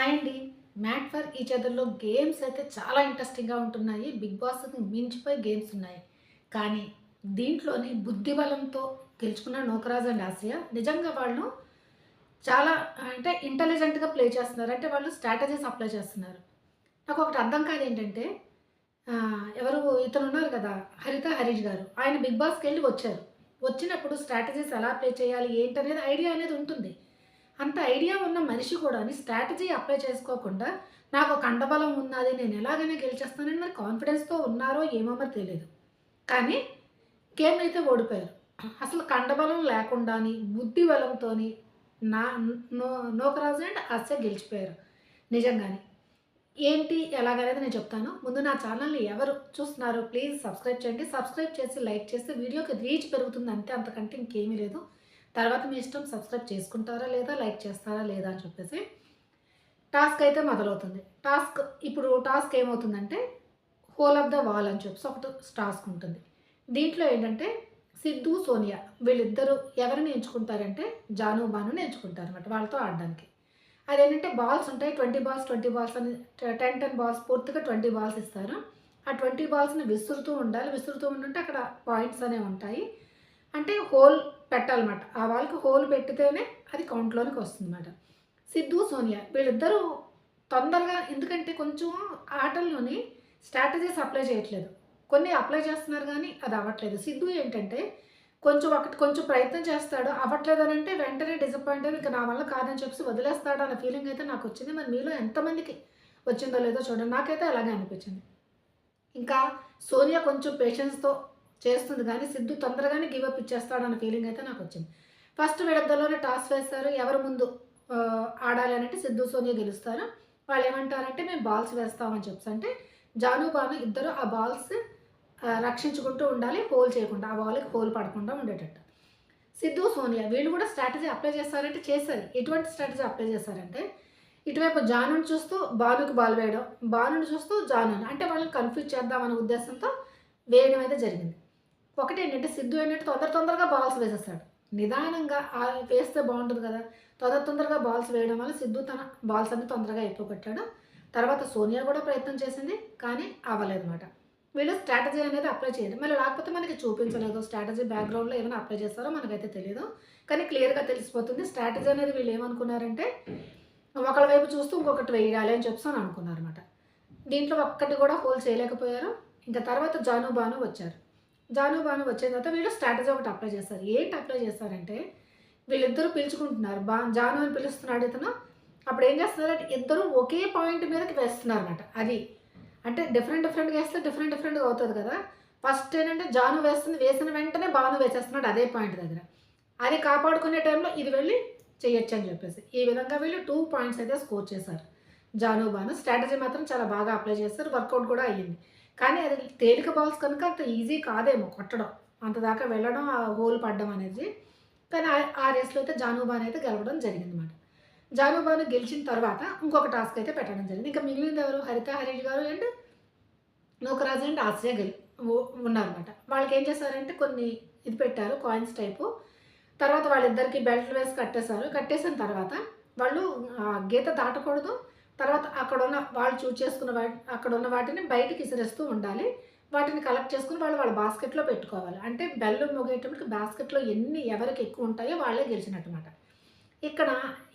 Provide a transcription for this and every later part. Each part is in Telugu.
హాయ్ అండి. మ్యాట్ ఫర్ ఈచ్ అదర్‌లో గేమ్స్ అయితే చాలా ఇంట్రెస్టింగ్‌గా ఉంటున్నాయి. 'బిగ్ బాస్'కి మించిపోయి గేమ్స్ ఉన్నాయి. కానీ దీంట్లోని బుద్ధి బలంతో గెలుచుకున్న 'నూకరాజ్ అండ్ ఆసియా' నిజంగా వాళ్ళు చాలా అంటే ఇంటెలిజెంట్‌గా ప్లే చేస్తున్నారు. అంటే వాళ్ళు స్ట్రాటజీస్ అప్లై చేస్తున్నారు. నాకొకటి అర్థం కాదేంటంటే ఎవరు ఇతనున్నారు కదా! 'హరిత హరీష్' గారు. ఆయన 'బిగ్ బాస్'కెళ్ళి వచ్చారు. వచ్చినప్పుడు స్ట్రాటజీస్ ఎలా ప్లే చేయాలి ఏంటనేది ఐడియా అనేది ఉంటుంది. అంత ఐడియా ఉన్న మనిషి కూడాని స్ట్రాటజీ అప్లై చేసుకోకుండా, నాకు కండబలం ఉన్నది, నేను ఎలాగైనా గెలిచేస్తానని మరి కాన్ఫిడెన్స్‌తో ఉన్నారో ఏమో మరి తెలీదు. కానీ గేమ్ అయితే ఓడిపోయారు. అసలు కండబలం లేకుండాని, బుద్ధి బలంతోని నా నో నూకరాజు అండ్ ఆస్య గెలిచిపోయారు నిజంగానే. ఏంటి ఎలాగనేది నేను చెప్తాను. ముందు నా ఛానల్‌ని ఎవరు చూస్తున్నారో ప్లీజ్ సబ్స్క్రైబ్ చేయండి. సబ్స్క్రైబ్ చేసి, లైక్ చేస్తే వీడియోకి రీచ్ పెరుగుతుంది అంతే. అంతకంటే ఇంకేమీ లేదు. తర్వాత మీ ఇష్టం సబ్స్క్రైబ్ చేసుకుంటారా లేదా, లైక్ చేస్తారా లేదా అని చెప్పేసి. టాస్క్ అయితే మొదలవుతుంది. ఇప్పుడు టాస్క్ ఏమవుతుందంటే హోల్ ఆఫ్ ద వాల్ అని చెప్పేసి ఒకటి టాస్క్ ఉంటుంది. దీంట్లో ఏంటంటే సిద్ధు, సోనియా వీళ్ళిద్దరూ ఎవరిని ఎంచుకుంటారంటే జాను, బానుని ఎంచుకుంటారనమాట వాళ్ళతో ఆడడానికి. అదేంటంటే బాల్స్ ఉంటాయి. 20 బాల్స్, 20 బాల్స్ అని 10, 10 బాల్స్ పూర్తిగా 20 బాల్స్ ఇస్తారు. ఆ 20 బాల్స్‌ని విసురుతూ ఉండాలి. విసురుతూ ఉంటుంటే అక్కడ పాయింట్స్ అనేవి ఉంటాయి. అంటే హోల్ పెట్టాలన్నమాట. ఆ వాల్‌కి హోల్ పెట్టితేనే అది కౌంట్‌లోనికి వస్తుందన్నమాట. సిద్ధు, సోనియా వీళ్ళిద్దరూ తొందరగా ఎందుకంటే కొంచెం ఆటల్లోని స్ట్రాటజీస్ అప్లై చేయట్లేదు. కొన్ని అప్లై చేస్తున్నారు గానీ అది అవ్వట్లేదు. సిద్ధు ఏంటంటే కొంచెం ప్రయత్నం చేస్తాడు. అవ్వట్లేదనంటే వెంటనే డిసప్పాయింట్ అయ్యి ఇంక నా వల్ల కాదని చెప్పేసి వదిలేస్తాడు అన్న ఫీలింగ్ అయితే నాకొచ్చింది. మరి మీలో ఎంతమందికి వచ్చిందో లేదో చూడండి. నాకైతే అలాగే అనిపించింది. ఇంకా సోనియా కొంచెం పేషెన్స్‌తో చేస్తుంది గానీ, సిద్ధు తొందరగానే గివ్ అప్ ఇచ్చేస్తాడన్న ఫీలింగ్ అయితే నాకొచ్చింది. ఫస్ట్ వీళ్ళిద్దరిలోనే టాస్ వేశారు. ఎవరు ముందు ఆడాలి అనంటే సిద్ధు, సోనియా గెలుస్తారు. వాళ్ళేమంటారంటే మేము బాల్స్ వేస్తామని చెప్పేసి. అంటే జాను, బాను ఇద్దరు ఆ బాల్స్ రక్షించుకుంటూ ఉండాలి. హోల్ చేయకుండా. ఆ బాల్‌కి హోల్ పడకుండా ఉండేటట్టు. సిద్ధు, సోనియా వీళ్ళు కూడా స్ట్రాటజీ అప్లై చేస్తారంటే చేశారు. ఎటువంటి స్ట్రాటజీ అప్లై చేశారంటే, ఇటువైపు జానుని చూస్తూ బానుకి బాల్ వేయడం, బానుని చూస్తూ జానుని అంటే వాళ్ళని కన్‌ఫ్యూజ్ చేద్దామనే ఉద్దేశంతో వేయడం అయితే జరిగింది. ఒకటేంటంటే సిద్ధు ఏంటంటే తొందరగా బాల్స్ వేసేస్తాడు. నిదానంగా వేస్తే బావుంటది కదా! తొందరగా బాల్స్ వేయడం వల్ల సిద్ధు తన బాల్స్ అన్ని తొందరగా అయిపోగొట్టాడు. తర్వాత సోనియా కూడా ప్రయత్నం చేసింది. కానీ అవ్వలేదన్నమాట. వీళ్ళు స్ట్రాటజీ అనేది అప్లై చేయరు. మళ్ళీ లేకపోతే మనకి చూపించలేదు. స్ట్రాటజీ బ్యాక్‌గ్రౌండ్‌లో ఏమైనా అప్లై చేస్తారో మనకైతే తెలీదు. కానీ క్లియర్‌గా తెలిసిపోతుంది. స్ట్రాటజీ అనేది వీళ్ళు ఏమనుకున్నారంటే, ఒకళ్ళ వైపు చూస్తూ ఇంకొకటి వేయాలి అని చెప్పేసి అనుకున్నారన్నమాట. దీంట్లో ఒక్కటి కూడా హోల్ చేయలేకపోయారు. ఇంక తర్వాత జాను, బాను వచ్చారు. జాను, బాను వచ్చిన తర్వాత వీళ్ళు స్ట్రాటజీ ఒకటి అప్లై చేశారు. ఏంటి అప్లై చేశారంటే, వీళ్ళిద్దరూ పిలుచుకుంటున్నారు. జాను అని పిలుస్తున్నాడు ఇతను. అప్పుడు ఏం చేస్తున్నారంటే, ఇద్దరు ఒకే పాయింట్ మీదకి వేస్తున్నారన్నమాట. అది. అంటే డిఫరెంట్‌గా ఏస్తే డిఫరెంట్‌గా అవుతది కదా! ఫస్ట్ ఏంటంటే జాను వేస్తుంది. వేసిన వెంటనే బాను వేసేస్తున్నాడు అదే పాయింట్ దగ్గర. అది కాపాడుకునే టైంలో ఇది వెళ్లి చేయొచ్చని చెప్పేసి. ఈ విధంగా వీళ్ళు 2 పాయింట్స్ అయితే స్కోర్ చేశారు. జాను, బాను. స్ట్రాటజీ మాత్రం చాలా బాగా అప్లై చేశారు. వర్కౌట్ కూడా అయ్యింది. కానీ అది తేలిక బాల్స్ కనుక అంత ఈజీ కాదేమో కొట్టడం. అంత దాకా వెళ్ళడం, ఆ హోల్ పడడం అనేది. కానీ ఆ రేస్‌లో అయితే జాను, బాను అయితే గెలవడం జరిగిందన్నమాట. జాను, బాను గెలిచిన తర్వాత ఇంకొక టాస్క్ అయితే పెట్టడం జరిగింది. ఇంకా మిగిలింది ఎవరు? హరిత హరీష్ గారు అండ్ నూకరాజు అండ్ ఆశ్రయ ఉన్నారన్నమాట. వాళ్ళకేం చేశారంటే కొన్ని ఇది పెట్టారు కాయిన్స్ టైపు. తర్వాత వాళ్ళిద్దరికీ బెల్ట్‌లు వేసి కట్టేశారు. కట్టేసిన తర్వాత వాళ్ళు గీత దాటకూడదు. తర్వాత అక్కడున్న వాళ్ళు చూజ్ చేసుకున్న అక్కడున్న వాటిని బయటికి ఇసిరేస్తూ ఉండాలి. వాటిని కలెక్ట్ చేసుకొని వాళ్ళ బాస్కెట్‌లో పెట్టుకోవాలి. అంటే బెల్ మోగేటప్పటికి బాస్కెట్‌లో ఎవరికి ఎక్కువ ఉంటాయో వాళ్ళే గెలిచినట్టమాట. ఇక్కడ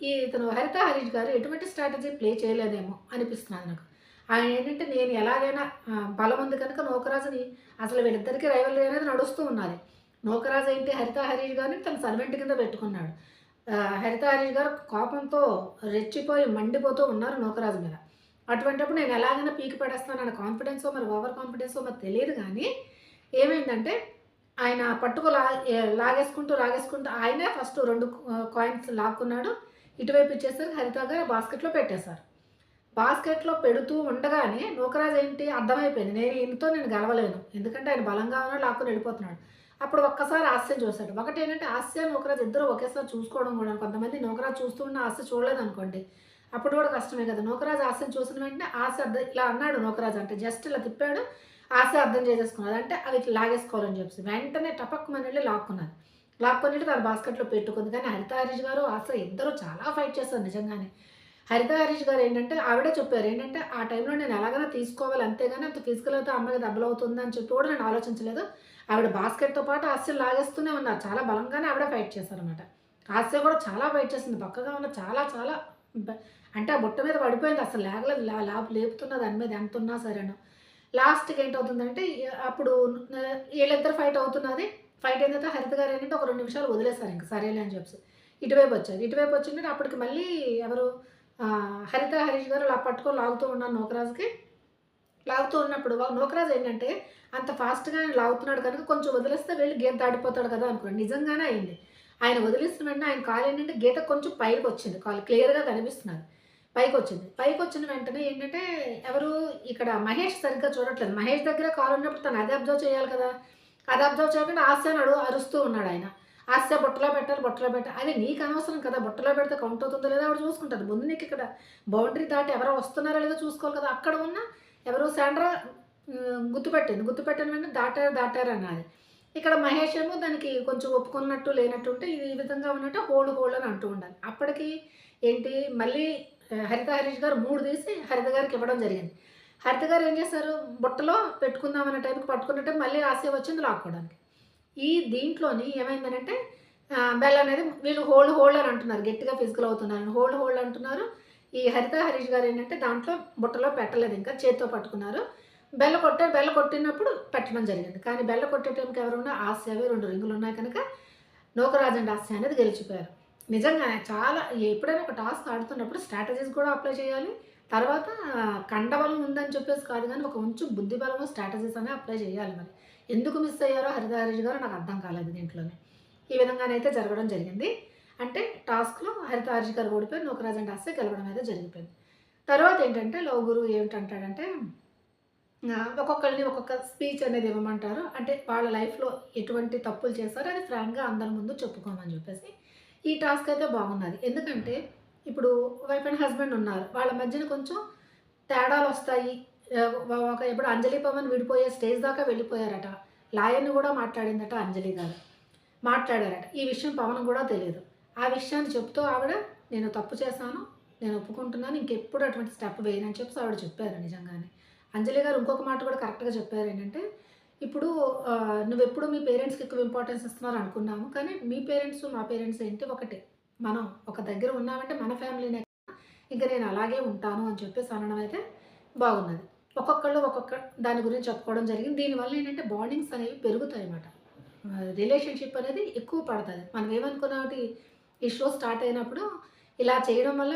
ఇతను హరిత హరీష్ గారు ఎటువంటి స్ట్రాటజీ ప్లే చేయలేదేమో అనిపిస్తున్నది నాకు. ఆయన ఏంటంటే నేను ఎలాగైనా బలం ఉంది కనుక నూకరాజుని అసలు వీళ్ళిద్దరికీ రైవల్రీ అనేది నడుస్తూ ఉన్నది. నూకరాజు ఏంటి హరిత హరీష్ గారిని తన సర్వెంట్ కింద పెట్టుకున్నాడు. హరిత హరీష్ గారు కోపంతో రెచ్చిపోయి మండిపోతూ ఉన్నారు నూకరాజు మీద. అటువంటప్పుడు నేను ఎలాగైనా పీకి పడేస్తానన్న కాన్ఫిడెన్సో మరి ఓవర్ కాన్ఫిడెన్సో మరి తెలీదు గానీ ఏమైందంటే ఆయన లాగేసుకుంటూ ఆయనే ఫస్ట్ 2 కాయిన్స్ లాక్కున్నాడు. ఇటువైపు ఇచ్చేసరికి హరిత గారు బాస్కెట్‌లో పెట్టేశారు. బాస్కెట్‌లో పెడుతూ ఉండగానే నూకరాజు ఏంటి అర్థమైపోయింది. నేను గెలవలేను. ఎందుకంటే ఆయన బలంగా ఉన్నాడు, లాక్కొని వెళ్ళిపోతున్నాడు. అప్పుడు ఒక్కసారి ఆస్యని చూసాడు. ఒకటేంటంటే ఆస్య, నూకరాజు ఇద్దరు ఒకేసారి చూసుకోవడం కూడా కొంతమంది నూకరాజు చూస్తూ ఉన్న ఆస్య చూడలేదనుకోండి. అప్పుడు కూడా కష్టమే కదా! నూకరాజు ఆస్యని చూసిన వెంటనే ఆస్య ఇలా అన్నాడు నూకరాజు అంటే జస్ట్ ఇలా తిప్పాడు. ఆస్య అర్థం చేసేసుకున్నది. అంటే అవి ఇట్లా లాగేసుకోవాలని చెప్పేసి. వెంటనే టపక్కుమని వెళ్లి లాక్కున్నది. లాక్కొనెళ్ళి తన బాస్కెట్‌లో పెట్టుకుంది. కానీ హరిత హరీష్ గారు, ఆస్య ఇద్దరు చాలా ఫైట్ చేశారు నిజంగానే. హరిత హరీష్ గారు ఏంటంటే ఆవిడే చెప్పారు. ఏంటంటే, "ఆ టైంలో నేను ఎలాగైనా తీసుకోవాలి అంతేగాని అంత ఫిజికల్ అయితే అమ్మాయికి దెబ్బలవుతుందని" చెప్పి కూడా నేను ఆలోచించలేదు. ఆవిడ బాస్కెట్‌తో పాటు హాస్యని లాగేస్తూనే ఉన్నారు. చాలా బలంగానే ఆవిడే ఫైట్ చేశారనమాట. హాస్య కూడా చాలా ఫైట్ చేసింది. బక్కగా ఉన్న చాలా చాలా బ అంటే ఆ బుట్ట మీద పడిపోయింది. అసలు లేగలేదు. లేపుతున్న దాని మీద ఎంతున్నా సరేను. లాస్ట్‌కి ఏంటవుతుందంటే అప్పుడు ఈళ్ళిద్దరు ఫైట్ అవుతున్నది. ఫైట్ అయిన తర్వాత హరిత గారు ఏంటంటే ఒక 2 నిమిషాలు వదిలేసారు ఇంక సరేలే అని చెప్పేసి. ఇటువైపు వచ్చారు. ఇటువైపు వచ్చిందంటే అప్పటికి మళ్ళీ ఎవరు హరిత హరీష్ గారు అలా పట్టుకొని లాగుతూ ఉన్నారు నూకరాజుకి. లాగుతూ ఉన్నప్పుడు నూకరాజు ఏంటంటే అంత ఫాస్ట్‌గా ఆయన లాగుతున్నాడు కనుక కొంచెం వదిలేస్తే వెళ్లి గీత దాటిపోతాడు కదా అనుకున్నాను. నిజంగానే అయింది. ఆయన వదిలేసిన వెంటనే ఆయన కాలు ఏంటంటే గీత కొంచెం పైకొచ్చింది. కాలు క్లియర్‌గా కనిపిస్తున్నది. పైకొచ్చింది. పైకొచ్చిన వెంటనే ఏంటంటే ఎవరు ఇక్కడ మహేష్ సరిగ్గా చూడట్లేదు. మహేష్ దగ్గర కాలున్నప్పుడు తను అదే అబ్జర్వ్ చేయాలి కదా! అది అబ్జర్వ్ చేయకుండా హాస్యాన్ని అరుస్తూ ఉన్నాడాయన. హాస్య బుట్టలో పెట్టాలి, బుట్టలో పెట్టాలి. అది నీకు అనవసరం కదా! బుట్టలో పెడితే కౌంట్ అవుతుందో లేదో ఆవిడ చూసుకుంటది. ముందు నీకిక్కడ బౌండరీ దాటి ఎవరో వస్తున్నారో లేదో చూసుకోవాలి కదా! అక్కడ ఉన్న ఎవరు శాండ్రా గుర్తుపట్టింది. గుర్తుపట్టిన వెంటనే దాటారన్నది. ఇక్కడ మహేష్ ఏమో దానికి కొంచెం ఒప్పుకున్నట్టు లేనట్టు ఉంటే ఈ విధంగా ఉన్నట్టు హోల్డ్ అని అంటూ ఉండాలి. అప్పటికి ఏంటి మళ్ళీ హరిత హరీష్ గారు 3 తీసి హరిత గారికి ఇవ్వడం జరిగింది. హరిత గారు ఏం చేశారు బుట్టలో పెట్టుకుందాం అనే టైంకి పట్టుకున్న మళ్ళీ ఆశయ వచ్చింది లాక్కోవడానికి. దీంట్లోని ఏమైందనంటే బెల్ అనేది వీళ్ళు హోల్డ్ అని అంటున్నారు. గట్టిగా ఫిజికల్ అవుతున్నారని. హోల్డ్ అంటున్నారు. ఈ హరిత హరీష్ గారు ఏంటంటే దాంట్లో బుట్టలో పెట్టలేదు ఇంకా చేత్తో పట్టుకున్నారు. బెల్ల కొట్టారు. బెల్ల కొట్టినప్పుడు పెట్టడం జరిగింది. కానీ బెల్ల కొట్టే టైంకి ఎవరున్నా ఆస్యవి 2 రింగులున్నాయి కనుక నూకరాజు అండ్ ఆస్య అనేది గెలిచిపోయారు. నిజంగానే చాలా ఎప్పుడైనా ఒక టాస్క్ ఆడుతున్నప్పుడు స్ట్రాటజీస్ కూడా అప్లై చేయాలి. తర్వాత కండబలం ఉందని చెప్పేసి కాదు గానీ, ఒక కొంచెం బుద్ధి బలము, స్ట్రాటజీస్ అనేవి అప్లై చేయాలి మరి. ఎందుకు మిస్ అయ్యారో హరిత హరీష్ గారు నాకు అర్థం కాలేదు దీంట్లోనే. ఈ విధంగానైతే జరగడం జరిగింది. అంటే టాస్క్‌లో హరిత హరీష్ గారు ఓడిపోయి నూకరాజు అండ్ ఆస్య గెలవడం అయితే జరిగిపోయింది. తర్వాత ఏంటంటే లవ్ గురువు ఏమిటంటాడంటే ఒక్కొక్కళ్ళని ఒక్కొక్క స్పీచ్ అనేది ఇవ్వమంటారు. అంటే వాళ్ళ లైఫ్‌లో ఎటువంటి తప్పులు చేశారో అది ఫ్రాంక్‌గా అందరి ముందు చెప్పుకోమని చెప్పేసి. ఈ టాస్క్ అయితే బాగున్నది. ఎందుకంటే ఇప్పుడు వైఫ్ అండ్ హస్బెండ్ ఉన్నారు. వాళ్ళ మధ్యన కొంచెం తేడాలొస్తాయి. ఇప్పుడు అంజలి, పవన్ విడిపోయే స్టేజ్ దాకా వెళ్ళిపోయారట. లాయర్‌ని కూడా మాట్లాడిందట అంజలి గారు. మాట్లాడారట. ఈ విషయం పవన్‌కి గూడా తెలీదు. ఆ విషయాన్ని చెప్తూ ఆవిడ నేను తప్పు చేశాను. నేను ఒప్పుకుంటున్నాను. ఇంకెప్పుడు అటువంటి స్టెప్ వేయనని చెప్పేసి ఆవిడ చెప్పారు నిజంగానే. అంజలి గారు ఇంకొక మాట కూడా కరెక్ట్‌గా చెప్పారేంటంటే, ఇప్పుడు నువ్వెప్పుడు మీ పేరెంట్స్‌కి ఎక్కువ ఇంపార్టెన్స్ ఇస్తున్నారు అనుకున్నాము. కానీ మీ పేరెంట్స్, మా పేరెంట్స్ ఏంటి ఒకటే. మనం ఒక దగ్గర ఉన్నామంటే మన ఫ్యామిలీనే. ఇంక నేను అలాగే ఉంటాను అని చెప్పేసి అనడం అయితే బాగున్నది. ఒక్కొక్కళ్ళు ఒక్కొక్క దాని గురించి చెప్పుకోవడం జరిగింది. దీనివల్ల ఏంటంటే బాండింగ్స్ అనేవి పెరుగుతాయన్నమాట. రిలేషన్‌షిప్ అనేది ఎక్కువ పడతది. మనం ఏమనుకున్నాటి ఈ షో స్టార్ట్ అయినప్పుడు ఇలా చేయడం వల్ల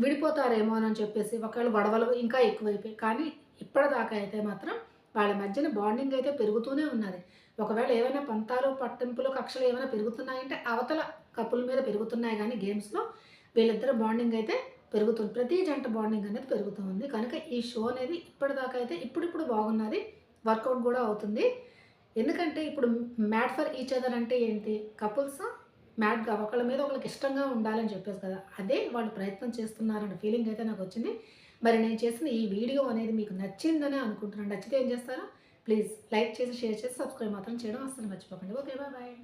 విడిపోతారేమోనని చెప్పేసి ఒకవేళ గొడవలు ఇంకా ఎక్కువైపోయాయి. కానీ ఇప్పటిదాకా అయితే మాత్రం వాళ్ళ మధ్యన బాండింగ్ అయితే పెరుగుతూనే ఉన్నది. ఒకవేళ ఏవైనా పంతాలు, పట్టింపులు, కక్షలు ఏమైనా పెరుగుతున్నాయంటే అవతల కపుల్ మీద పెరుగుతున్నాయి గానీ గేమ్స్‌లో వీళ్ళిద్దరి బాండింగ్ అయితే పెరుగుతుంది. ప్రతి జంట బాండింగ్ అనేది పెరుగుతూ ఉంది. కనుక ఈ షో అనేది ఇప్పటిదాకా అయితే ఇప్పుడిప్పుడు బాగున్నది. వర్కౌట్ గూడా అవుతుంది. ఎందుకంటే ఇప్పుడు మ్యాడ్ ఫర్ ఈచ్ అదర్ అంటే ఏంటి? కపుల్స్ మ్యాడ్‌గా ఒకళ్ళ మీద ఒకళ్ళకి ఇష్టంగా ఉండాలని చెప్పేసి కదా! అదే వాళ్ళు ప్రయత్నం చేస్తున్నారన్న ఫీలింగ్ అయితే నాకొచ్చింది. మరి నేను చేసిన ఈ వీడియో అనేది మీకు నచ్చిందనే అనుకుంటున్నాను. నచ్చితే ఏం చేస్తారు? ప్లీజ్ లైక్ చేసి, షేర్ చేసి, సబ్స్క్రైబ్ మాత్రం చేయడం అస్సలు మర్చిపోకండి. ఓకే. బాయ్.